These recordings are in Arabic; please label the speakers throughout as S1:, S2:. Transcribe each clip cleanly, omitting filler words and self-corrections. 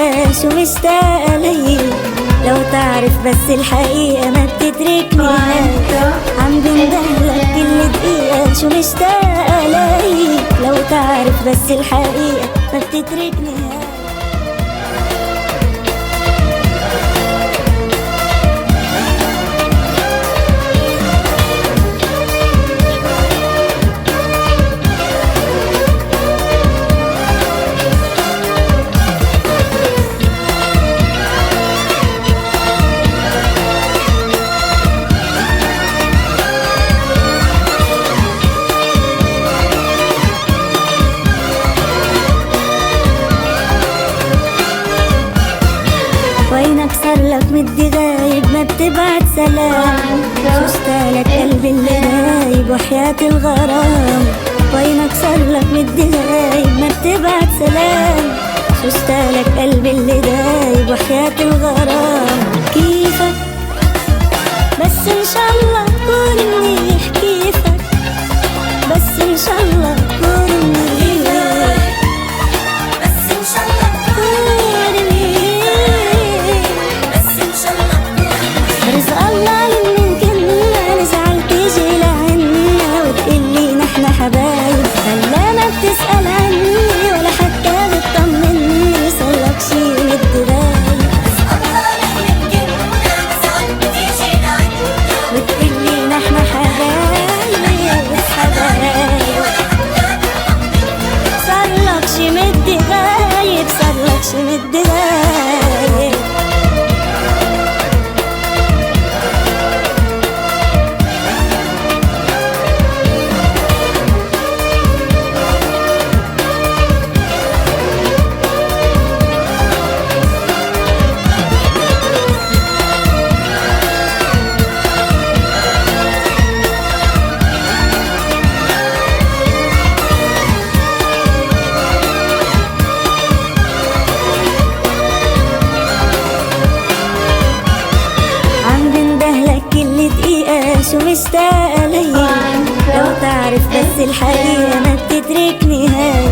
S1: دقيقة شو مشتاقة لي، لو تعرف بس الحقيقة ما بتتركني. عم بندهلك كل دقيقة شو مشتاقة لي، لو تعرف بس الحقيقة ما بتتركني. وينك صارلك مدي غايب ما بتبعت سلام، شو اشتالك قلبي اللي غايب وحياة الغرام. وينك صارلك مدي غايب ما بتبعت سلام، شو اشتالك قلبي اللي غايب وحياة الغرام. كيفك بس ان شاء الله تكون منيح، كيفك بس ان شاء الله تكون منيح، بس ان شاء الله تكون منيح، بس ان شاء الله تكون. رزق الله من كلنا نزعل تيجي لعنا وتقلي نحن حبايب، هلا ما بتسأل عني ولا حتى بتطمني، صارلك شي مد غايب. رزق الله من كلنا نزعل تيجي لعنا وتقلي نحن حبايب حبايب، صارلك شي مد غايب، صارلك شي مد غايب. شو مشتاقة لي، لو تعرف بس الحقيقة ما بتتركني. هاي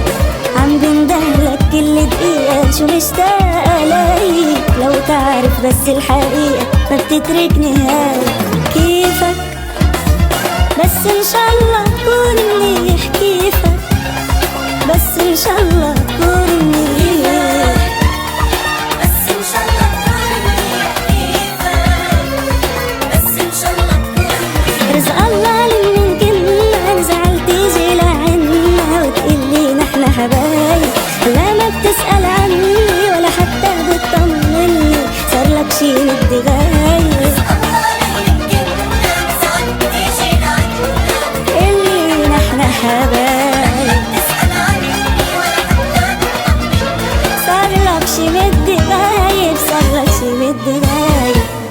S1: عم بندهلك كل دقيقة شو مشتاقة لي، لو تعرف بس الحقيقة ما بتتركني. هاي كيفك بس ان شاء الله تكون منيح، كيفك بس ان شاء الله تكون منيح، بس ان شاء الله تكون منيح، كيفك بس ان شاء الله. رزق الله من كلنا نزعل تيجي لعنا وتقلي نحن حبايب، لا ما بتسأل عني ولا حتى بتطمني، صارلك شي مد غايب. رزق الله من كلنا نزعل تيجي لعنا وتقلي نحن حبايب، لا بتسأل عني ولا حتى بتطمني، صارلك شي مد غايب، صارلك شي مد غايب.